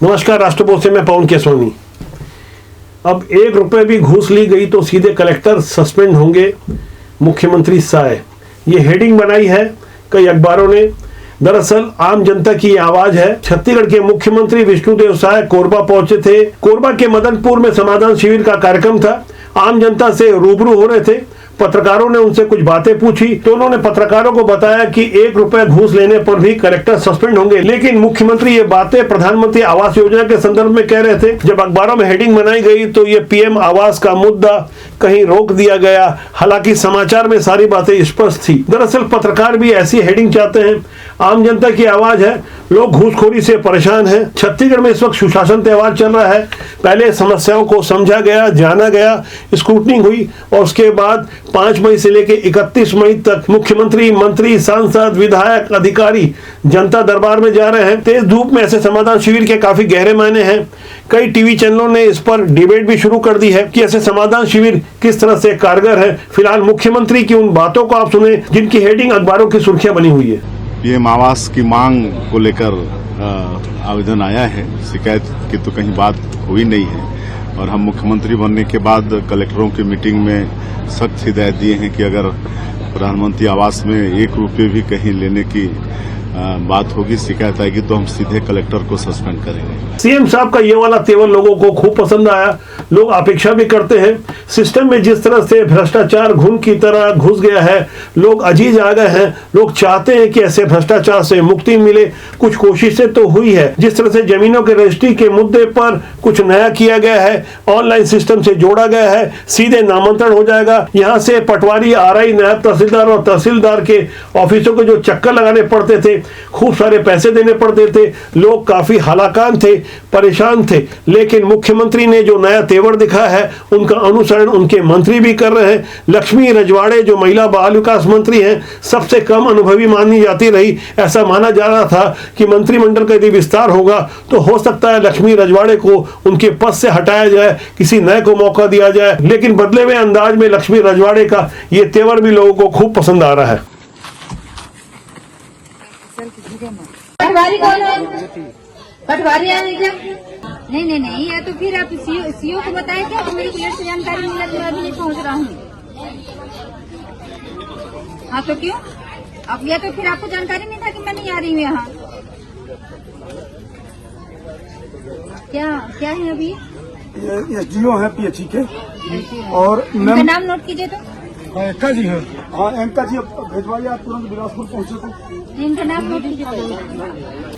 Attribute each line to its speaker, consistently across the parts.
Speaker 1: नमस्कार, राष्ट्रपोस्ट से मैं पवन केसवानी। अब 1 रुपए भी घूस ली गई तो सीधे कलेक्टर सस्पेंड होंगे, मुख्यमंत्री साय। ये हेडिंग बनाई है कई अखबारों ने। दरअसल आम जनता की आवाज है। छत्तीसगढ़ के मुख्यमंत्री विष्णुदेव साय कोरबा पहुंचे थे। कोरबा के मदनपुर में समाधान शिविर का कार्यक्रम था। आम जनता से रूबरू हो रहे थे। पत्रकारों ने उनसे कुछ बातें पूछी तो उन्होंने पत्रकारों को बताया कि 1 रुपए घूस लेने पर भी कलेक्टर सस्पेंड होंगे। लेकिन मुख्यमंत्री ये बातें प्रधानमंत्री आवास योजना के संदर्भ में कह रहे थे। जब अखबारों में हेडिंग बनाई गई तो ये पीएम आवास का मुद्दा कहीं रोक दिया गया। हालांकि समाचार में सारी बातें स्पष्ट थी। दरअसल पत्रकार भी ऐसी हेडिंग चाहते हैं। आम जनता की आवाज है, लोग घूसखोरी से परेशान हैं। छत्तीसगढ़ में इस वक्त सुशासन त्योहार चल रहा है। पहले समस्याओं को समझा गया, जाना गया, स्क्रूटनिंग हुई और उसके बाद 5 मई से लेकर 31 मई तक मुख्यमंत्री, मंत्री, सांसद, विधायक, अधिकारी जनता दरबार में जा रहे हैं। तेज धूप में ऐसे समाधान शिविर के काफी गहरे मायने हैं। कई टीवी चैनलों ने इस पर डिबेट भी शुरू कर दी है कि ऐसे समाधान शिविर किस तरह से कारगर है। फिलहाल मुख्यमंत्री की उन बातों को आप सुने जिनकी हेडिंग अखबारों की सुर्खियां बनी हुई है।
Speaker 2: पीएम आवास की मांग को लेकर आवेदन आया है। शिकायत की तो कहीं बात हुई नहीं है और हम मुख्यमंत्री बनने के बाद कलेक्टरों की मीटिंग में सख्त हिदायत दिए हैं कि अगर प्रधानमंत्री आवास में 1 रुपये भी कहीं लेने की बात होगी, शिकायत आएगी तो हम सीधे कलेक्टर को सस्पेंड करेंगे।
Speaker 1: सीएम साहब का ये वाला तेवर लोगों को खूब पसंद आया। लोग अपेक्षा भी करते हैं। सिस्टम में जिस तरह से भ्रष्टाचार घुन की तरह घुस गया है, लोग अजीज आ गए हैं। लोग चाहते हैं कि ऐसे भ्रष्टाचार से मुक्ति मिले। कुछ कोशिशें तो हुई है। जिस तरह से जमीनों के रजिस्ट्री के मुद्दे पर कुछ नया किया गया है, ऑनलाइन सिस्टम से जोड़ा गया है, सीधे नामांतरण हो जाएगा। यहाँ से पटवारी, आरआई, नायब तहसीलदार और तहसीलदार के ऑफिसों को जो चक्कर लगाने पड़ते थे, खूब सारे पैसे देने पड़ते थे, लोग काफी हलाकान थे, परेशान थे। लेकिन मुख्यमंत्री ने जो नया तेवर दिखाया है, उनका अनुसरण उनके मंत्री भी कर रहे हैं। लक्ष्मी रजवाड़े जो महिला बाल विकास मंत्री हैं, सबसे कम अनुभवी मानी जाती रही। ऐसा माना जा रहा था कि मंत्रिमंडल का यदि विस्तार होगा तो हो सकता है लक्ष्मी रजवाड़े को उनके पद से हटाया जाए, किसी नए को मौका दिया जाए। लेकिन बदले हुए अंदाज में लक्ष्मी रजवाड़े का ये तेवर भी लोगों को खूब पसंद आ रहा है।
Speaker 3: पटवारी कौन है? पटवारी आए क्या? नहीं, या तो फिर आप सीओ को बताएं क्या कि मेरे को लेट से जानकारी मिला तो मैं अभी नहीं पहुंच रहा हूँ। हाँ तो क्यों? अब या तो फिर आपको जानकारी नहीं था कि मैं नहीं आ रही हूँ यहाँ। क्या है अभी?
Speaker 4: ये जियो है पीएचई के और
Speaker 3: उनका नाम नोट कीजिए तो।
Speaker 4: एंका जी है। हाँ, एंका जी भिजवाइए, आप तुरंत बिलासपुर पहुंचे तो।
Speaker 3: इनका नाम नोट कीजिए।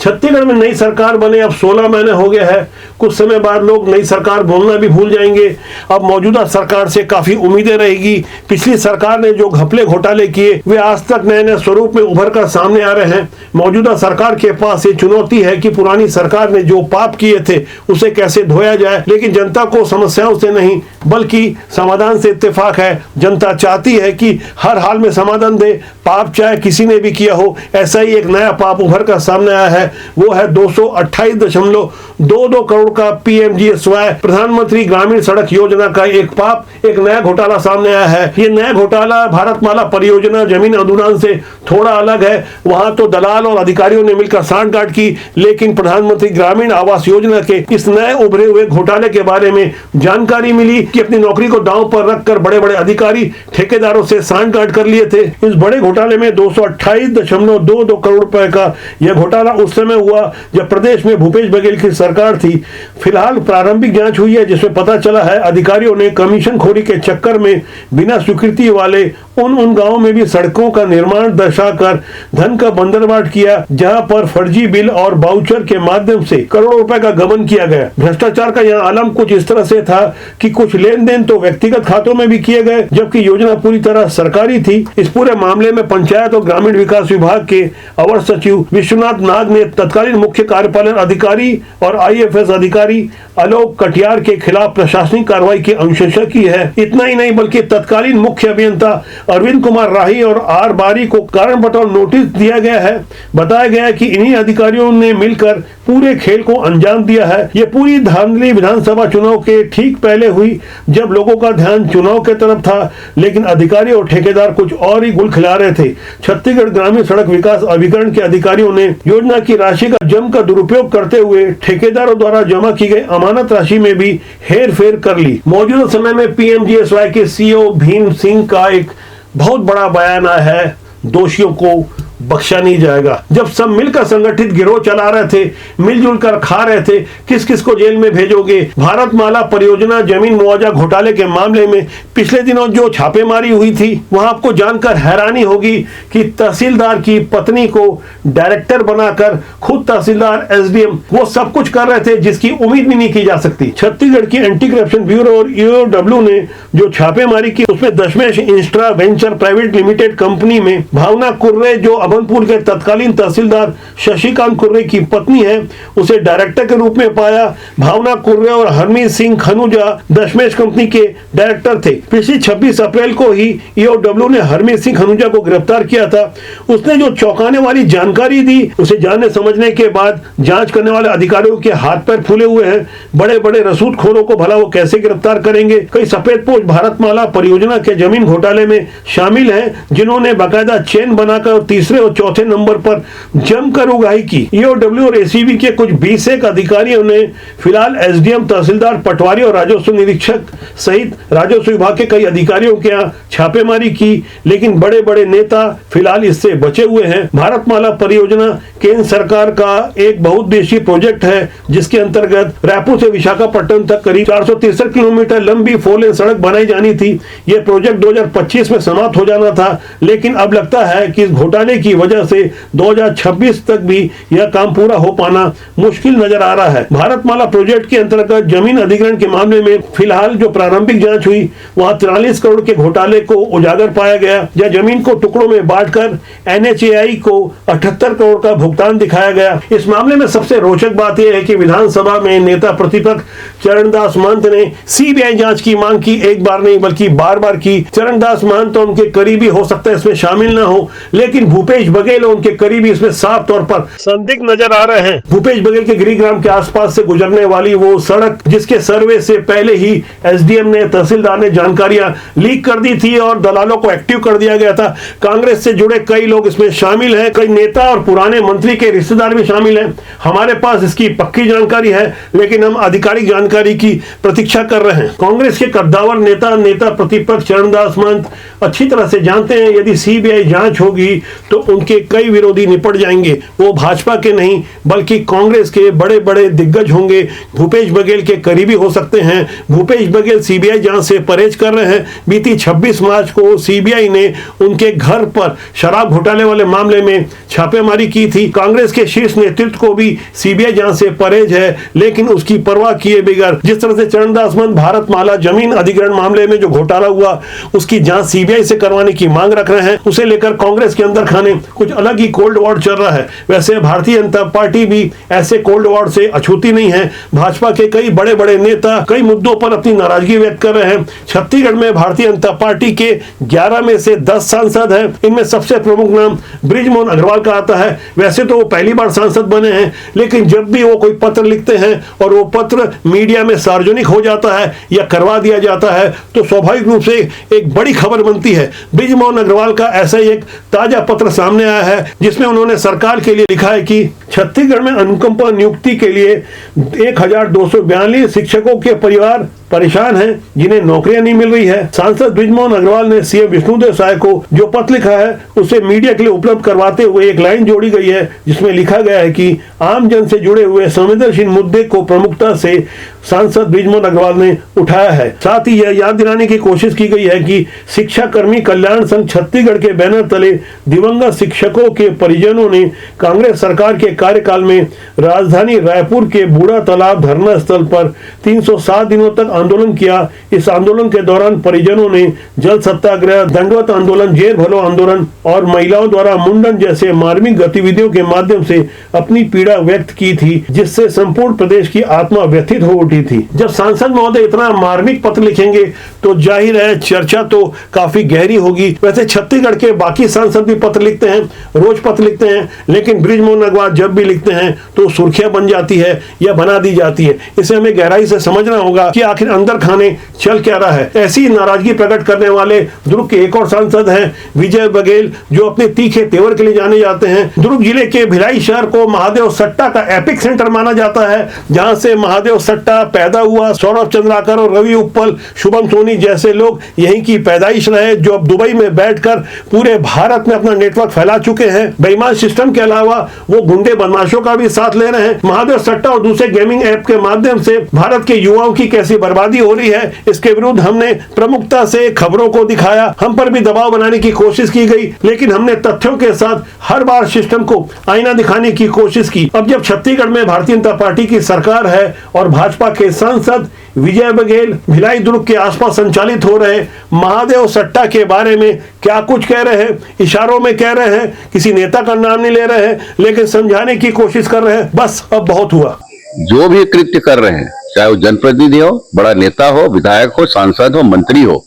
Speaker 1: छत्तीसगढ़ में नई सरकार बने अब 16 महीने हो गए हैं। कुछ समय बाद लोग नई सरकार बोलना भी भूल जाएंगे। अब मौजूदा सरकार से काफी उम्मीदें रहेगी। पिछली सरकार ने जो घपले घोटाले किए वे आज तक नए नए स्वरूप में उभर कर सामने आ रहे हैं। मौजूदा सरकार के पास ये चुनौती है कि पुरानी सरकार ने जो पाप किए थे उसे कैसे धोया जाए। लेकिन जनता को समस्याओं से नहीं बल्कि समाधान से इत्तेफाक है। जनता चाहती है कि हर हाल में समाधान दे, पाप चाहे किसी ने भी किया हो। ऐसा ही एक नया पाप उभर कर सामने आया है। वो है 228.22 करोड़ का पीएमजीएसवाई प्रधानमंत्री ग्रामीण सड़क योजना का एक पाप, एक नया घोटाला सामने आया है। ये नया घोटाला भारतमाला परियोजना जमीन अनुदान से थोड़ा अलग है। वहां तो दलाल और अधिकारियों ने मिलकर सांठगांठ की, लेकिन प्रधानमंत्री ग्रामीण आवास योजना के इस नए उभरे हुए घोटाले के बारे में जानकारी मिली कि अपनी नौकरी को दांव पर रखकर बड़े बड़े अधिकारी ठेकेदारों से सांठगांठ कर लिए थे। इस बड़े घोटाले में 228.22 करोड़ रुपए का यह घोटाला उस समय हुआ जब प्रदेश में भूपेश बघेल की सरकार थी। फिलहाल प्रारंभिक जांच हुई है जिसमें पता चला है अधिकारियों ने कमीशन खोरी के चक्कर में बिना स्वीकृति वाले उन गांवों में भी सड़कों का निर्माण दर्शाकर धन का बंदरबाट किया जहां पर फर्जी बिल और बाउचर के माध्यम से करोड़ों रुपए का गबन किया गया। भ्रष्टाचार का यह आलम कुछ इस तरह से था कि कुछ लेन देन तो व्यक्तिगत खातों में भी किए गए जबकि योजना पूरी तरह सरकारी थी। इस पूरे मामले में पंचायत और ग्रामीण विकास विभाग के अवर सचिव विश्वनाथ नाग ने तत्कालीन मुख्य कार्यपालन अधिकारी और आईएफएस अधिकारी आलोक कटियार के खिलाफ प्रशासनिक कार्रवाई की अनुशंसा की है। इतना ही नहीं बल्कि तत्कालीन मुख्य अभियंता अरविंद कुमार राही और आर बारी को कारण बताओ नोटिस दिया गया है। बताया गया है कि इन्हीं अधिकारियों ने मिलकर पूरे खेल को अंजाम दिया है। ये पूरी धांधली विधानसभा चुनाव के ठीक पहले हुई, जब लोगों का ध्यान चुनाव के तरफ था, लेकिन अधिकारी और ठेकेदार कुछ और ही गुल खिला रहे थे। छत्तीसगढ़ ग्रामीण सड़क विकास अभिकरण के अधिकारियों ने योजना की राशि का जमकर दुरुपयोग करते हुए ठेकेदारों द्वारा जमा की गई अमानत राशि में भी हेर फेर कर ली। मौजूदा समय में पीएमजीएसवाई के सीईओ भीम सिंह का एक बहुत बड़ा बयान आया है, दोषियों को बख्शा नहीं जाएगा। जब सब मिलकर संगठित गिरोह चला रहे थे, मिलजुल कर खा रहे थे, किस किस को जेल में भेजोगे। भारतमाला परियोजना जमीन मुआवजा घोटाले के मामले में पिछले दिनों जो छापेमारी हुई थी, वहां आपको जानकर हैरानी होगी कि तहसीलदार की पत्नी को डायरेक्टर बनाकर खुद तहसीलदार एसडीएम वो सब कुछ कर रहे थे जिसकी उम्मीद भी नहीं की जा सकती। छत्तीसगढ़ की एंटी करप्शन ब्यूरो और ईओडब्ल्यू ने जो छापेमारी की, उसमें दशमेश इंस्ट्रा वेंचर प्राइवेट लिमिटेड कंपनी में भावना कुर्रे, जो अभनपुर के तत्कालीन तहसीलदार शशिकांत कुर्रे की पत्नी है, उसे डायरेक्टर के रूप में पाया। भावना कुर्रे और हरमीत सिंह खनुजा दशमेश कंपनी के डायरेक्टर थे। पिछली 26 अप्रैल को ही ईओडब्ल्यू ने हरमीत सिंह खनुजा को गिरफ्तार किया था। उसने जो चौंकाने वाली जानकारी दी, उसे जानने समझने के बाद जांच करने वाले अधिकारियों के हाथ पैर फूले हुए हैं। बड़े बड़े रसूदखोरों को भला वो कैसे गिरफ्तार करेंगे। कई सफेदपोश भारतमाला परियोजना के जमीन घोटाले में शामिल हैं, जिन्होंने बाकायदा चेन बनाकर तीसरे और चौथे नंबर पर जमकर उगाही की। ईओडब्ल्यू और एसीबी के कुछ 20 अधिकारियों ने फिलहाल एसडीएम, तहसीलदार, पटवारी और राजस्व निरीक्षक सहित राजस्व विभाग के कई अधिकारियों के यहाँ छापेमारी की, लेकिन बड़े बड़े नेता फिलहाल इससे बचे हुए हैं। भारतमाला परियोजना केंद्र सरकार का एक बहुउद्देशीय प्रोजेक्ट है, जिसके अंतर्गत रायपुर से विशाखापट्टनम तक करीब 463 किलोमीटर लंबी 4 लेन सड़क बनाई जानी थी। यह प्रोजेक्ट 2025 में समाप्त हो जाना था, लेकिन अब लगता है कि इस घोटाले की वजह से 2026 तक भी यह काम पूरा हो पाना मुश्किल नजर आ रहा है। भारतमाला प्रोजेक्ट के अंतर्गत जमीन अधिग्रहण के मामले में फिलहाल जो प्रारंभिक जांच हुई, वहां 43 करोड़ के घोटाले को उजागर पाया गया, या जमीन को टुकड़ों में बांटकर एनएचएआई को 78 करोड़ का भुगतान दिखाया गया। इस मामले में सबसे रोचक बात यह है कि विधानसभा में नेता प्रतिपक्ष चरणदास महंत ने सीबीआई जांच की मांग की, एक बार नहीं बल्कि बार बार की। चरणदास महंत तो उनके करीबी हो सकता है इसमें शामिल ना हो, लेकिन भूपेश बघेल और उनके करीबी इसमें साफ तौर पर संदिग्ध नजर आ रहे हैं। भूपेश बघेल के गिरिग्राम के आसपास से गुजरने वाली वो सड़क, जिसके सर्वे से पहले ही एसडीएम ने, तहसीलदार ने जानकारियां लीक कर दी थी और दलालों को एक्टिव कर दिया गया था। कांग्रेस से जुड़े कई लोग इसमें शामिल हैं, कई नेता और पुराने मंत्री के रिश्तेदार भी शामिल हैं। हमारे पास इसकी पक्की जानकारी है, लेकिन हम आधिकारिक जानकारी की प्रतीक्षा कर रहे हैं। कांग्रेस के कद्दावर नेता प्रतिपक्ष चरणदास महंत अच्छी तरह से जानते हैं, यदि सीबीआई जांच होगी तो उनके कई विरोधी निपट जाएंगे। वो भाजपा के नहीं बल्कि कांग्रेस के बड़े बड़े दिग्गज होंगे, भूपेश बघेल के करीबी हो सकते हैं। भूपेश बघेल सीबीआई जांच से परहेज कर रहे हैं। बीती 26 मार्च को सीबीआई ने उनके घर पर शराब घोटाले वाले मामले में छापेमारी की थी। कांग्रेस के शीर्ष नेतृत्व को भी सीबीआई जांच से परहेज है, लेकिन उसकी परवाह किए बगैर जिस तरह से चरणदास महंत भारतमाला जमीन अधिग्रहण मामले में जो घोटाला हुआ, उसकी जांच सीबीआई से करवाने की मांग रख रहे हैं, उसे लेकर कांग्रेस के अंदर खाने कुछ अलग ही कोल्ड वॉर चल रहा है। वैसे भारतीय जनता पार्टी भी ऐसे कोल्ड वॉर से अछूती नहीं है। भाजपा के कई बड़े बड़े नेता कई मुद्दों पर अपनी नाराजगी व्यक्त कर रहे हैं। छत्तीसगढ़ में भारतीय जनता पार्टी के 11 में से 10 सांसद हैं। इनमें सबसे प्रमुख नाम बृजमोहन अग्रवाल का आता है। वैसे तो वो पहली बार सांसद बने हैं, लेकिन जब भी वो कोई पत्र लिखते हैं और वो पत्र मीडिया में सार्वजनिक हो जाता है या करवा दिया जाता है, तो स्वाभाविक रूप से एक बड़ी खबर बनती है। बृजमोहन अग्रवाल का ऐसा ही एक ताजा पत्र सामने आया है, जिसमें उन्होंने सरकार के लिए लिखा है कि छत्तीसगढ़ में अनुकंपा नियुक्ति के लिए 1242 शिक्षकों के परिवार परेशान हैं, जिन्हें नौकरियां नहीं मिल रही है। सांसद बृजमोहन अग्रवाल ने सीएम विष्णुदेव साय को जो पत्र लिखा है, उसे मीडिया के लिए उपलब्ध करवाते हुए एक लाइन जोड़ी गई है, जिसमें लिखा गया है कि आम जन से जुड़े हुए संवेदनशील मुद्दे को प्रमुखता से सांसद बृजमोहन अग्रवाल ने उठाया है। साथ ही यह याद दिलाने की कोशिश की गई है कि शिक्षा कर्मी कल्याण संघ छत्तीसगढ़ के बैनर तले दिवंगत शिक्षकों के परिजनों ने कांग्रेस सरकार के कार्यकाल में राजधानी रायपुर के बूढ़ा तालाब धरना स्थल पर 307 दिनों तक आंदोलन किया। इस आंदोलन के दौरान परिजनों ने जल सत्याग्रह, दंडवत आंदोलन, जेल भरो आंदोलन और महिलाओं द्वारा मुंडन जैसे मार्मिक गतिविधियों के माध्यम से अपनी पीड़ा व्यक्त की थी, जिससे संपूर्ण प्रदेश की आत्मा व्यथित हो उठी थी। जब सांसद महोदय इतना मार्मिक पत्र लिखेंगे तो जाहिर है चर्चा तो काफी गहरी होगी। वैसे छत्तीसगढ़ के बाकी सांसद भी पत्र लिखते हैं, रोज पत्र लिखते हैं, लेकिन बृजमोहन अग्रवाल जब भी लिखते हैं तो सुर्खियां बन जाती है या बना दी जाती है। इसे हमें गहराई से समझना होगा कि आखिर अंदर खाने चल क्या रहा है। ऐसी नाराजगी प्रकट करने वाले दुर्ग के एक और सांसद हैं विजय बघेल, जो अपने तीखे तेवर के लिए जाने जाते हैं। दुर्ग जिले के भिलाई शहर को महादेव सट्टा का एपिक सेंटर माना जाता है, जहां से महादेव सट्टा पैदा हुआ। सौरभ चंद्राकर और रवि उप्पल, शुभम सोनी जैसे लोग यहीं की पैदाइश रहे, जो अब दुबई में बैठकर पूरे भारत में अपना नेटवर्क फैला चुके हैं। बेईमान सिस्टम के अलावा वो गुंडे बदमाशों का भी साथ ले रहे हैं। महादेव सट्टा और दूसरे गेमिंग ऐप के माध्यम से भारत के युवाओं की कैसी बर्बादी हो रही है, इसके विरुद्ध हमने प्रमुखता से खबरों को दिखाया। हम पर भी दबाव बनाने की कोशिश की गई, लेकिन हमने तथ्यों के साथ हर बार सिस्टम को आईना दिखाने की कोशिश की। अब जब छत्तीसगढ़ में भारतीय जनता पार्टी की सरकार है और भाजपा के सांसद विजय बघेल भिलाई दुर्ग के आसपास संचालित हो रहे महादेव सट्टा के बारे में क्या कुछ कह रहे हैं, इशारों में कह रहे हैं, किसी नेता का नाम नहीं ले रहे हैं, लेकिन समझाने की कोशिश कर रहे हैं। बस अब बहुत हुआ।
Speaker 5: जो भी कृत्य कर रहे हैं, चाहे वो जनप्रतिनिधि हो, बड़ा नेता हो, विधायक हो, सांसद हो, मंत्री हो,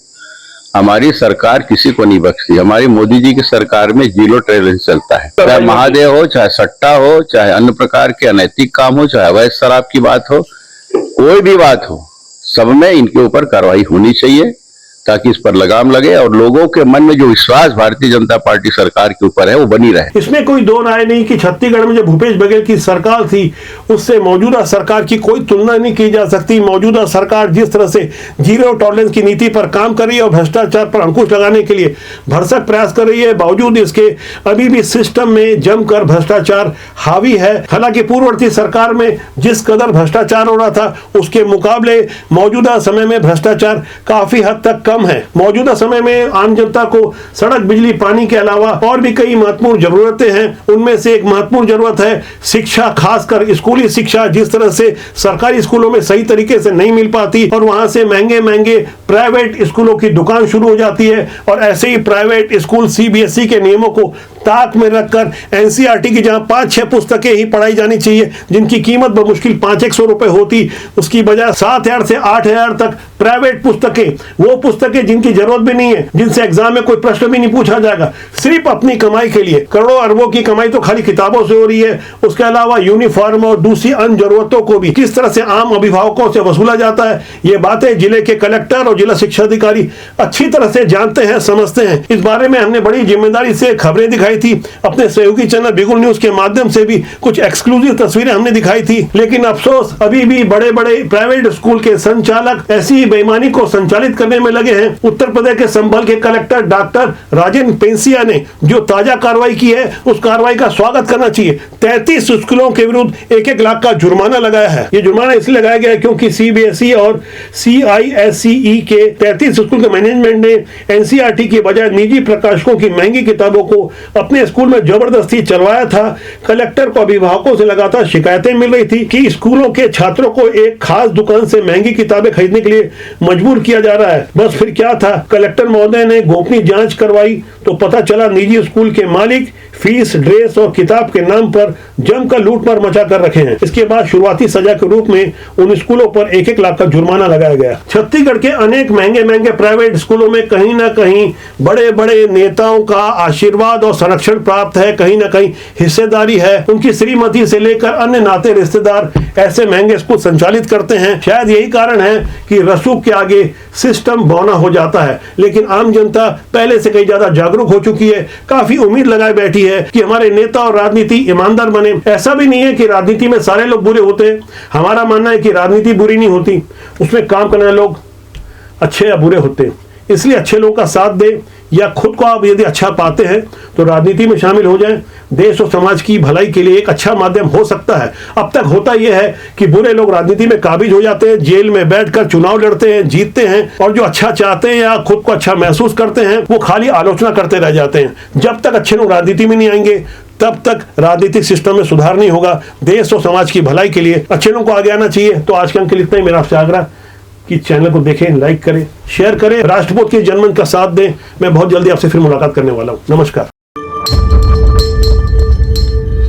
Speaker 5: हमारी सरकार किसी को नहीं बख्शती। हमारी मोदी जी की सरकार में जीरो टॉलरेंस चलता है। चाहे महादेव हो, चाहे सट्टा हो, चाहे अन्य प्रकार के अनैतिक काम हो, चाहे अवैध शराब की बात हो, कोई भी बात हो, सब में इनके ऊपर कार्रवाई होनी चाहिए, ताकि इस पर लगाम लगे और लोगों के मन में जो विश्वास भारतीय जनता पार्टी सरकार के ऊपर है वो बनी रहे।
Speaker 1: इसमें कोई दो राय नहीं कि छत्तीसगढ़ में जो भूपेश बघेल की सरकार थी उससे मौजूदा सरकार की कोई तुलना नहीं की जा सकती। मौजूदा सरकार जिस तरह से जीरो टॉलरेंस की नीति पर काम कर रही है और भ्रष्टाचार पर अंकुश लगाने के लिए भरसक प्रयास कर रही है, बावजूद इसके अभी भी सिस्टम में जमकर भ्रष्टाचार हावी है। हालांकि पूर्ववर्ती सरकार में जिस कदर भ्रष्टाचार हो रहा था उसके मुकाबले मौजूदा समय में भ्रष्टाचार काफी हद तक कम है। मौजूदा समय में आम जनता को सड़क, बिजली, पानी के अलावा और भी कई महत्वपूर्ण जरूरतें हैं। उनमें से एक महत्वपूर्ण जरूरत है शिक्षा, खासकर स्कूली शिक्षा। जिस तरह से सरकारी स्कूलों में सही तरीके से नहीं मिल पाती और वहां से महंगे महंगे प्राइवेट स्कूलों की दुकान शुरू हो जाती है, और ऐसे ही प्राइवेट स्कूल सीबीएसई के नियमों को ताक में रखकर एनसीईआरटी की जहां 5-6 पुस्तकें ही पढ़ाई जानी चाहिए, जिनकी कीमत बमुश्किल 500-100 रुपए होती, उसकी बजाय 7,000 से 8,000 तक प्राइवेट पुस्तकें, वो पुस्तकें जिनकी जरूरत भी नहीं है, जिनसे एग्जाम में कोई प्रश्न भी नहीं पूछा जाएगा, सिर्फ अपनी कमाई के लिए। करोड़ों अरबों की कमाई तो खाली किताबों से हो रही है, उसके अलावा यूनिफॉर्म और दूसरी अन्य जरूरतों को भी किस तरह से आम अभिभावकों से वसूला जाता है, ये बातें जिले के कलेक्टर और जिला शिक्षा अधिकारी अच्छी तरह से जानते हैं, समझते हैं। इस बारे में हमने बड़ी जिम्मेदारी से खबरें दिखाई थी। अपने सहयोगी चैनल बिगुल न्यूज के माध्यम से भी कुछ एक्सक्लूसिव तस्वीरें हमने दिखाई थी, लेकिन अफसोस अभी भी बड़े बड़े प्राइवेट स्कूल के संचालक ऐसी ही बेईमानी को संचालित करने में लगे हैं। उत्तर प्रदेश के संभल के कलेक्टर डॉक्टर राजेंद्र पेंसिया ने जो ताजा कार्रवाई की है, उस कार्रवाई का स्वागत करना चाहिए। 33 स्कूलों के विरुद्ध 1-1 लाख का जुर्माना लगाया है। ये जुर्माना इसलिए लगाया गया है क्योंकि सीबीएसई और सीआईएससीई के 33 स्कूल के मैनेजमेंट ने एनसीईआरटी की बजाय निजी प्रकाशकों की महंगी किताबों को अपने स्कूल में जबरदस्ती चलवाया था। कलेक्टर को अभिभावकों से लगातार शिकायतें मिल रही थी कि स्कूलों के छात्रों को एक खास दुकान से महंगी किताबें खरीदने के लिए मजबूर किया जा रहा है। बस फिर क्या था, कलेक्टर महोदय ने गोपनीय जांच करवाई तो पता चला निजी स्कूल के मालिक फीस, ड्रेस और किताब के नाम पर जमकर लूटमार मचा कर रखे हैं। इसके बाद शुरुआती सजा के रूप में उन स्कूलों पर 1-1 लाख का जुर्माना लगाया गया। छत्तीसगढ़ के अनेक महंगे महंगे प्राइवेट स्कूलों में कहीं ना कहीं बड़े बड़े नेताओं का आशीर्वाद और संरक्षण प्राप्त है, कहीं ना कहीं हिस्सेदारी है। उनकी श्रीमती से लेकर अन्य नाते रिश्तेदार ऐसे महंगे स्कूल संचालित करते हैं। शायद यही कारण है कि रसूख के आगे सिस्टम बौना हो जाता है। लेकिन आम जनता पहले से कहीं ज्यादा जागरूक हो चुकी है, काफी उम्मीद लगाए बैठी है कि हमारे नेता और राजनीति ईमानदार बने। ऐसा भी नहीं है कि राजनीति में सारे लोग बुरे होते हैं। हमारा मानना है कि राजनीति बुरी नहीं होती, उसमें काम करने वाले लोग अच्छे या बुरे होते हैं। इसलिए अच्छे लोगों का साथ दे, या खुद को आप यदि अच्छा पाते हैं तो राजनीति में शामिल हो जाएं। देश और समाज की भलाई के लिए एक अच्छा माध्यम हो सकता है। अब तक होता यह है कि बुरे लोग राजनीति में काबिज हो जाते हैं, जेल में बैठकर चुनाव लड़ते हैं, जीतते हैं, और जो अच्छा चाहते हैं या खुद को अच्छा महसूस करते हैं वो खाली आलोचना करते रह जाते हैं। जब तक अच्छे लोग राजनीति में नहीं आएंगे तब तक राजनीतिक सिस्टम में सुधार नहीं होगा। देश और समाज की भलाई के लिए अच्छे लोगों को आगे आना चाहिए। तो आज के अंक के लिए इतना ही। मेरा आपसे आग्रह, कि चैनल को देखें, लाइक करें, शेयर करें, राष्ट्रपति के जनमन का साथ दें। मैं बहुत जल्दी आपसे फिर मुलाकात करने वाला हूं। नमस्कार।